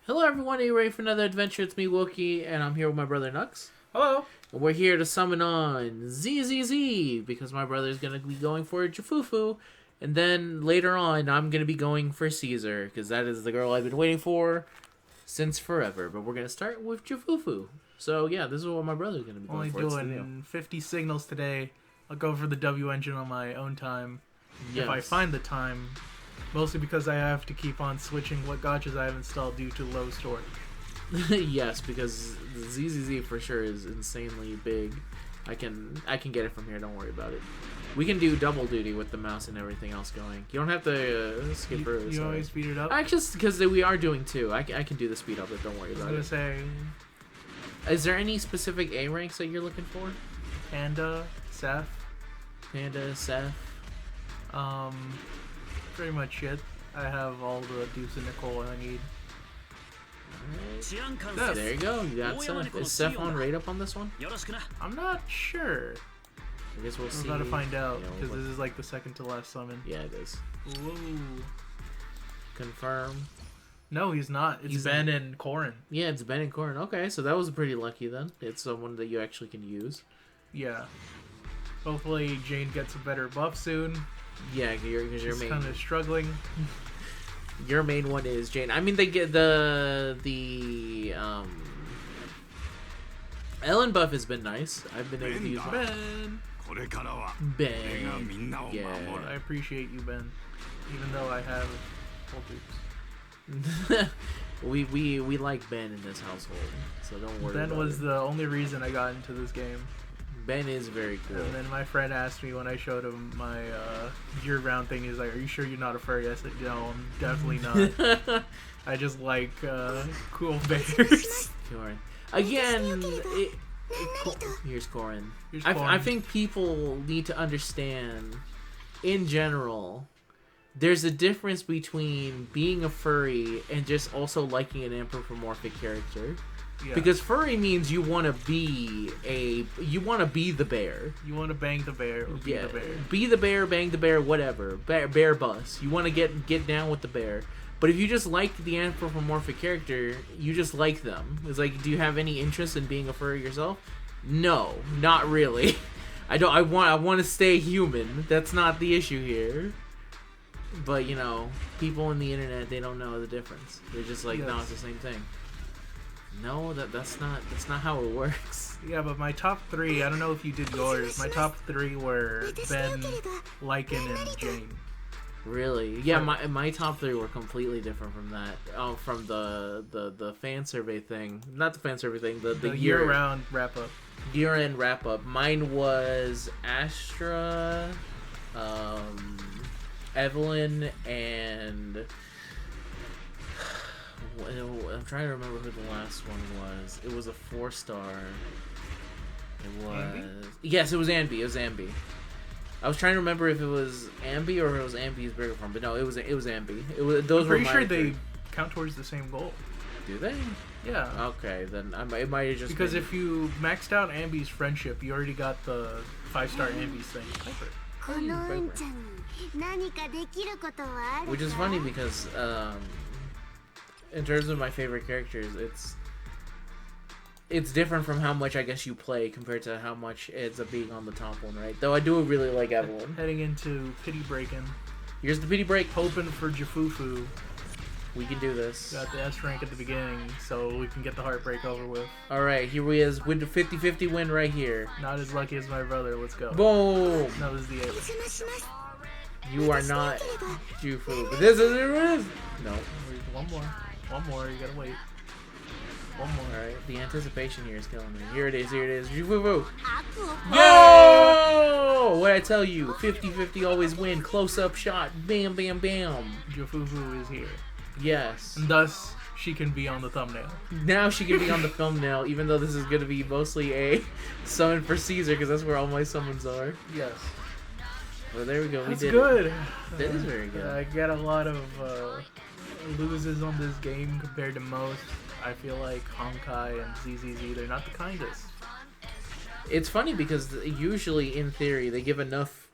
Hello everyone, are you ready for another adventure? It's me, Wookie, and I'm here with my brother Nux. Hello. And we're here to summon on ZZZ, because my brother's going to be going for Ju Fufu, and then later on I'm going to be going for Caesar, because that is the girl I've been waiting for since forever. But we're going to start with Ju Fufu. So yeah, this is what my brother's going to be going Only for. doing 50 signals today. I'll go for the W engine on my own time. Yes. If I find the time. Mostly because I have to keep on switching what gotchas I have installed due to low storage. Yes, because the ZZZ for sure is insanely big. I can get it from here, don't worry about it. We can do double duty with the mouse and everything else going. You don't have to skip further. You always speed it up? Actually, because we are doing two. I can do the speed up, but don't worry about it. I was going to say... Is there any specific A ranks that you're looking for? Panda, Seth. Seth. Pretty much it. I have all the Deuce and Nicole I need. Right. There you go. You got Seth. Is Seth on rate up on this one? I'm not sure. I guess we'll see. We're about to find out, because this is like the second to last summon. Yeah, it is. Whoa. Confirm. No, he's not. It's Ben and Corrin. Yeah, it's Ben and Corrin. Okay, so that was pretty lucky then. It's someone that you actually can use. Yeah. Hopefully Jane gets a better buff soon. Yeah, because your main kind of struggling. Your main one is Jane. I mean, they get the Ellen buff has been nice. I've been able to use Ben. Ben. Yeah. I appreciate you, Ben. Even though I have full we like Ben in this household, so don't worry. Ben was the only reason I got into this game. Ben is very cool. And then my friend asked me when I showed him my year-round thing, he's like, "Are you sure you're not a furry?" I said, "No, I'm definitely not. I just like cool bears." Again, here's Corrin. I think people need to understand, in general, there's a difference between being a furry and just also liking an anthropomorphic character. Yeah. Because furry means you want to be the bear. You want to bang the bear or be the bear. Be the bear, bang the bear, whatever. Bear bus. You want to get down with the bear. But if you just like the anthropomorphic character, you just like them. It's like, do you have any interest in being a furry yourself? No, not really. I want to stay human. That's not the issue here. But you know, people on the internet, they don't know the difference. They're just like, no, it's the same thing. No, that's not how it works. Yeah, but my top three, I don't know if you did yours. My top three were Ben, Lycan, and Jane. Really? Yeah, my top three were completely different from that. Oh, from the fan survey thing. Not the fan survey thing, the year-round wrap-up. Year-end wrap-up. Mine was Astra, Evelyn, and... I'm trying to remember who the last one was. It was a 4-star. It was... Ambi? Yes, it was Ambi. It was Ambi. I was trying to remember if it was Ambi or if it was Ambi's bigger form, but no, it was Ambi. I'm pretty sure they count towards the same goal. Do they? Yeah. Okay, then it might have just because if you maxed out Ambi's friendship, you already got the 5-star Ambi's thing. Piper. Which is funny because in terms of my favorite characters, it's different from how much I guess you play compared to how much ends up being on the top one, right? Though I do really like Evelyn. Heading into pity breaking. Here's the pity break. Hoping for Ju Fufu. We can do this. Got the S rank at the beginning, so we can get the heartbreak over with. Alright, here we is. Win the 50-50 win right here. Not as lucky as my brother. Let's go. Boom! No, this is the A. You are not Ju Fufu. But this is it. No. One more, you gotta wait. One more. Alright, the anticipation here is killing me. Here it is. Ju Fufu! Yo! What'd I tell you? 50-50 always win. Close-up shot. Bam, bam, bam. Ju Fufu is here. Yes. And thus, she can be on the thumbnail. Now she can be on the thumbnail, even though this is going to be mostly a summon for Caesar, because that's where all my summons are. Yes. Well, there we go. That's good. That is very good. I got a lot of loses on this game compared to most. I feel like Honkai and ZZZ, they're not the kindest. It's funny because usually, in theory, they give enough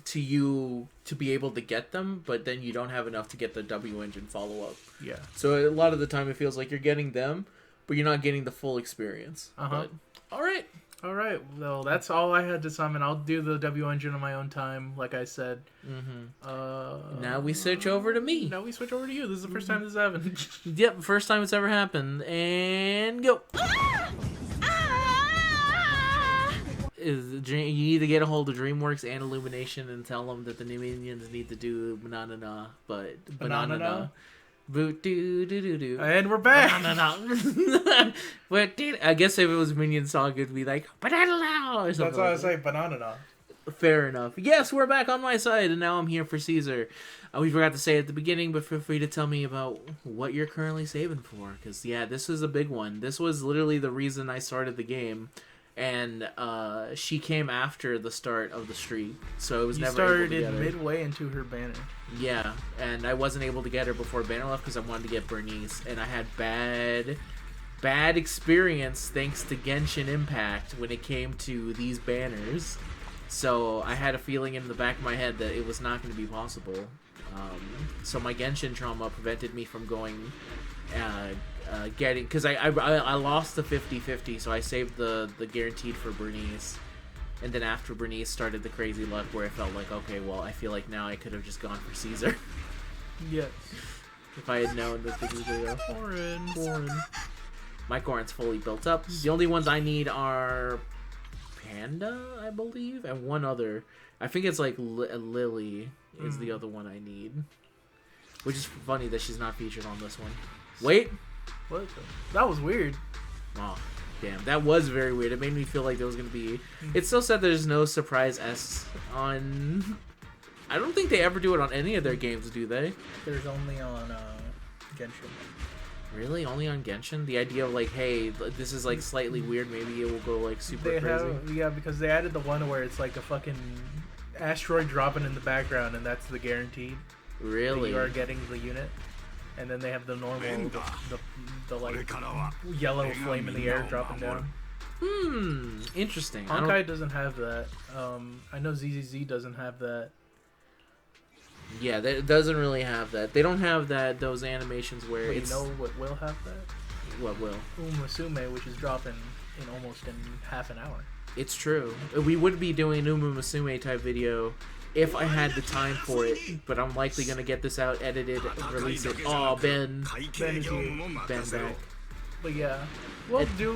to be able to get them, but then you don't have enough to get the W engine follow up. Yeah. So a lot of the time it feels like you're getting them, but you're not getting the full experience. Uh-huh. But, all right. All right. Well, that's all I had to summon. I'll do the W engine on my own time, like I said. Now we switch over to me. Now we switch over to you. This is the first time this has happened. Yep, first time it's ever happened. And go. You need to get a hold of DreamWorks and Illumination and tell them that the new minions need to do banana, but banana. Boot doo doo doo doo. And we're back. Banana. But dude, I guess if it was Minion Song, it'd be like banana or something. That's why I say banana. Fair enough. Yes, we're back on my side, and now I'm here for Caesar. We forgot to say it at the beginning, but feel free to tell me about what you're currently saving for. Because, yeah, this is a big one. This was literally the reason I started the game. And she came after the start of the streak, so it was never able to get her. You started midway into her banner. Yeah, and I wasn't able to get her before banner left because I wanted to get Bernice, and I had bad experience thanks to Genshin Impact when it came to these banners. So I had a feeling in the back of my head that it was not going to be possible. So my Genshin trauma prevented me from going. Getting, because I lost the 50-50, so I saved the guaranteed for Bernice, and then after Bernice started the crazy luck where I felt like, okay, well, I feel like now I could have just gone for Caesar. Yes. If I had known that this was gonna go. Corrin. My Corrin's fully built up. The only ones I need are Panda, I believe, and one other. I think it's like Lily is the other one I need, which is funny that she's not featured on this one. Wait. What? That was weird. Oh, damn. That was very weird. It made me feel like there was going to be... It's so sad there's no surprise S on... I don't think they ever do it on any of their games, do they? There's only on Genshin. Really? Only on Genshin? The idea of like, hey, this is like slightly weird, maybe it will go like super crazy. Yeah, because they added the one where it's like a fucking asteroid dropping in the background, and that's the guaranteed. Really? You are getting the unit. And then they have the normal, the like yellow flame in the air dropping down. Interesting. Honkai doesn't have that. I know ZZZ doesn't have that. Yeah, it doesn't really have that. They don't have those animations where but it's... You know what will have that? What will? Umusume, which is dropping in almost in half an hour. It's true. We would be doing an Umusume type video if I had the time for it, but I'm likely gonna get this out, edited, release it. Oh, Ben is here. Ben back. But yeah, we'll do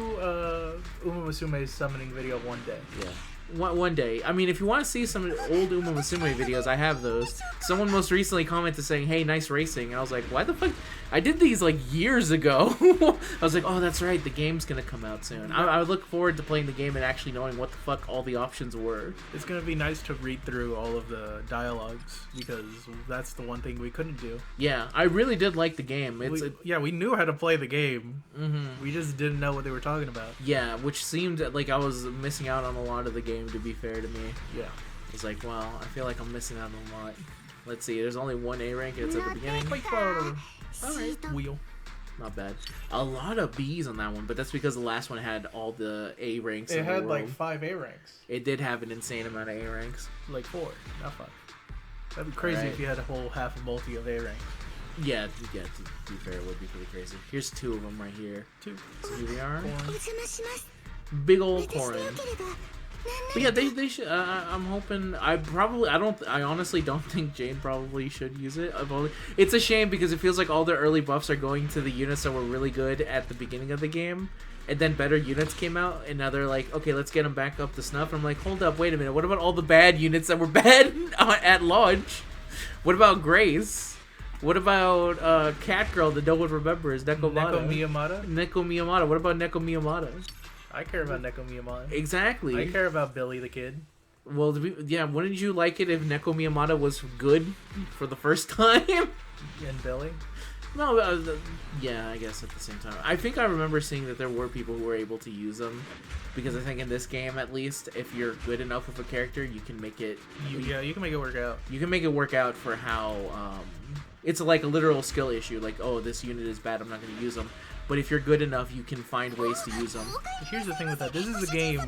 Umusume's summoning video one day. Yeah. One day. I mean, if you want to see some old Umusume videos, I have those. Someone most recently commented saying, hey, nice racing. And I was like, why the fuck? I did these like years ago. I was like, oh, that's right. The game's going to come out soon. I look forward to playing the game and actually knowing what the fuck all the options were. It's going to be nice to read through all of the dialogues because that's the one thing we couldn't do. Yeah, I really did like the game. We knew how to play the game. Mm-hmm. We just didn't know what they were talking about. Yeah, which seemed like I was missing out on a lot of the game, to be fair to me. Yeah. It's like, well, I feel like I'm missing out on a lot. Let's see, there's only one A rank, and it's at the beginning. Alright. Wheel. Not bad. A lot of B's on that one, but that's because the last one had all the A ranks. It had like 5 A ranks. It did have an insane amount of A ranks. Like 4, not 5. That'd be crazy if you had a whole half a multi of A ranks. Yeah, to be fair, it would be pretty crazy. Here's 2 of them right here. 2. So here we are. Corrin. Big old Corrin. But yeah, they should. I'm hoping. I honestly don't think Jane probably should use it. It's a shame because it feels like all the early buffs are going to the units that were really good at the beginning of the game, and then better units came out, and now they're like, okay, let's get them back up to snuff. And I'm like, hold up, wait a minute. What about all the bad units that were bad at launch? What about Grace? What about Catgirl that no one remembers? Neko Miyamada. What about Neko Miyamada? I care about Neko Miyamada. Exactly. I care about Billy the Kid. Well, yeah, wouldn't you like it if Neko Miyamada was good for the first time? And Billy? No, yeah, I guess at the same time. I think I remember seeing that there were people who were able to use them. Because I think in this game, at least, if you're good enough with a character, you can make it... you can make it work out. You can make it work out for how... it's like a literal skill issue. Like, oh, this unit is bad, I'm not going to use them. But if you're good enough, you can find ways to use them. Here's the thing with that. This is a game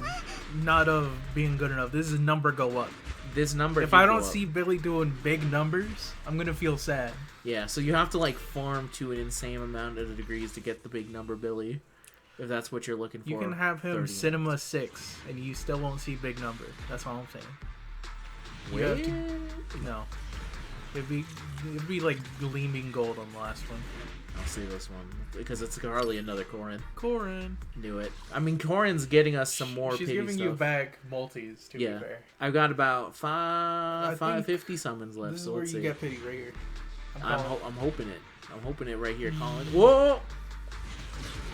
not of being good enough. This is number go up. This number. If I don't see Billy doing big numbers, I'm gonna feel sad. Yeah, so you have to like farm to an insane amount of degrees to get the big number Billy, if that's what you're looking for. You can have him Cinema 6, and you still won't see big number. That's all I'm saying. No, it'd be like gleaming gold on the last one. I'll see this one because it's hardly another Corin. Corin. Knew it. I mean, Corin's getting us some more. She's pity giving stuff. You back multis. To be fair, I've got about 550 summons left. This is so where let's you see. get pity right here. I'm hoping it. I'm hoping it right here, Colin. Whoa!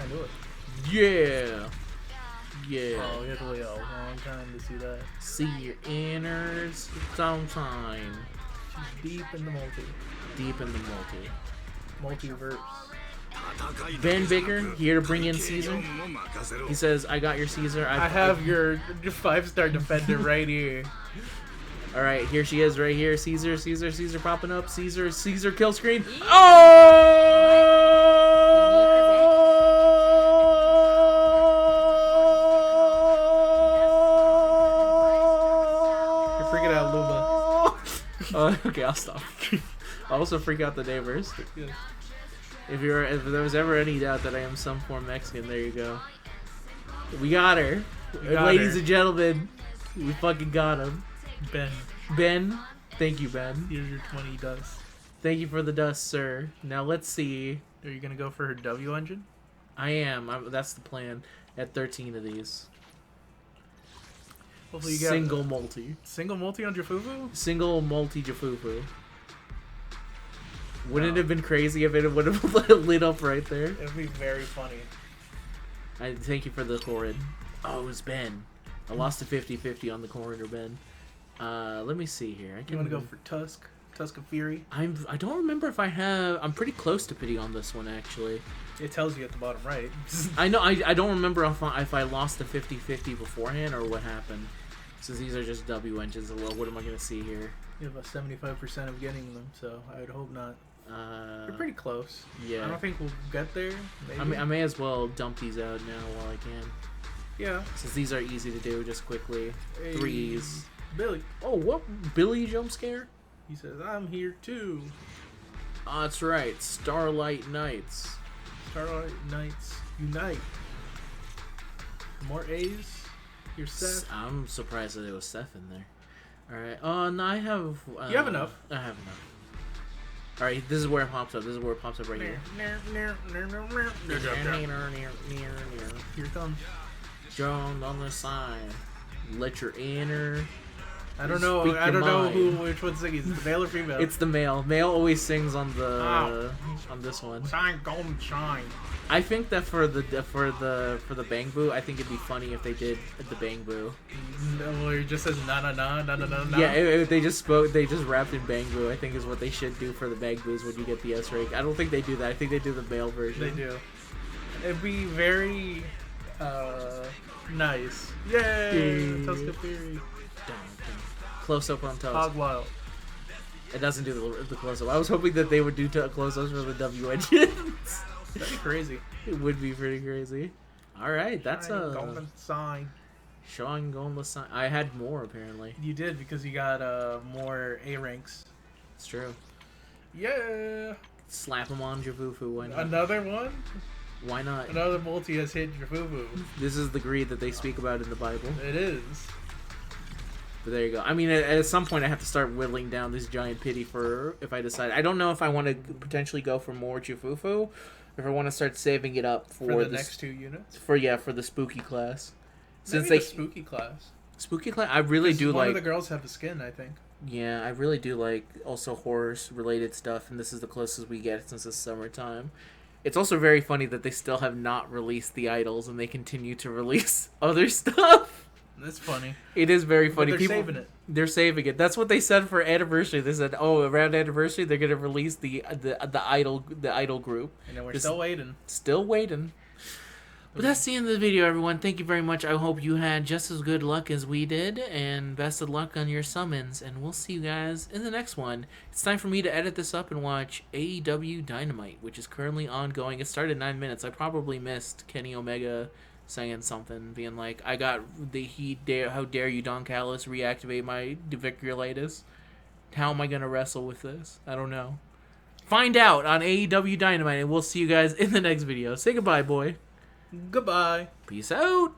I knew it. Yeah. Yeah. Oh, you have to wait a long time to see that. See your innards sometime. She's deep in the multi. Deep in the multi. Multiverse. Ben Baker here to bring in Caesar. He says, "I got your Caesar. I have your 5-star defender right here." All right, here she is, right here. Caesar popping up. Caesar kill screen. Oh! You're freaking out, Luma. Oh, okay, I'll stop. I'll also freak out the neighbors. Yeah. If there was ever any doubt that I am some form Mexican, there you go. We got her. Ladies and gentlemen, we fucking got him. Ben, thank you, Ben. Here's your 20 dust. Thank you for the dust, sir. Now let's see. Are you gonna go for her W engine? I am. That's the plan. At 13 of these. Hopefully you got single multi. Single multi on Ju Fufu? Single multi Ju Fufu. Wouldn't it have been crazy if it would have lit up right there? It would be very funny. I thank you for the Corin. Oh, it was Ben. I lost a 50-50 on the Corin or Ben. Let me see here. You want to go for Tusk of Fury? I don't remember if I have. I'm pretty close to pity on this one actually. It tells you at the bottom right. I know. I don't remember if I lost the 50-50 beforehand or what happened. Since these are just W engines, well, what am I gonna see here? You have a 75% of getting them, so I would hope not. You're pretty close. Yeah. I don't think we'll get there. Maybe. I may as well dump these out now while I can. Yeah. Since these are easy to do, just quickly. Hey, 3s. Billy. Oh, what? Billy jump scare? He says, "I'm here too." Oh, that's right. Starlight Nights. Starlight Nights unite. More A's. You're Seth. I'm surprised that there was Seth in there. Alright. Oh, no, I have... you have enough. I have enough. Alright, this is where it pops up. This is where it pops up right here. Here it comes. Joan on the side. Let your inner... I don't know which one's singing. Is it the male or female? It's the male. Male always sings on the on this one. Shine, golden shine. I think that for the Bang Boo, I think it'd be funny if they did the Bang Boo. No, it just says na na na na na na. Yeah, if they just rapped in Bang Boo, I think is what they should do for the Bang Boos when you get the S rank. I don't think they do that. I think they do the male version. They do. It'd be very nice. Yay! Tuska Fury. Close up on toes. Hog Wild. It doesn't do the close up. I was hoping that they would do close ups for the W engines. That'd be crazy. It would be pretty crazy. All right, that's a golden sign. Showing golden sign. I had more apparently. You did because you got more A ranks. It's true. Yeah. Slap them on Ju Fufu. Why not? Another one? Why not? Another multi has hit Ju Fufu. This is the greed that they speak about in the Bible. It is. But there you go. I mean, at some point I have to start whittling down this giant pity for if I decide. I don't know if I want to potentially go for more Ju Fufu, or if I want to start saving it up for the next 2 units. For the spooky class. Since the spooky class. Spooky class. I really do like. One of the girls have a skin, I think. Yeah, I really do like also horror related stuff, and this is the closest we get since it's summertime. It's also very funny that they still have not released the idols, and they continue to release other stuff. That's funny. It is very funny. But they're saving it. They're saving it. That's what they said for anniversary. They said, "Oh, around anniversary, they're gonna release the idol group." And then we're still waiting. Still waiting. But that's the end of the video, everyone. Thank you very much. I hope you had just as good luck as we did, and best of luck on your summons. And we'll see you guys in the next one. It's time for me to edit this up and watch AEW Dynamite, which is currently ongoing. It started 9 minutes. I probably missed Kenny Omega saying something, being like, "I got the heat. How dare you, Don Callis, reactivate my diverculitis? How am I gonna wrestle with this? I don't know." Find out on AEW Dynamite, and we'll see you guys in the next video. Say goodbye, boy. Goodbye. Peace out.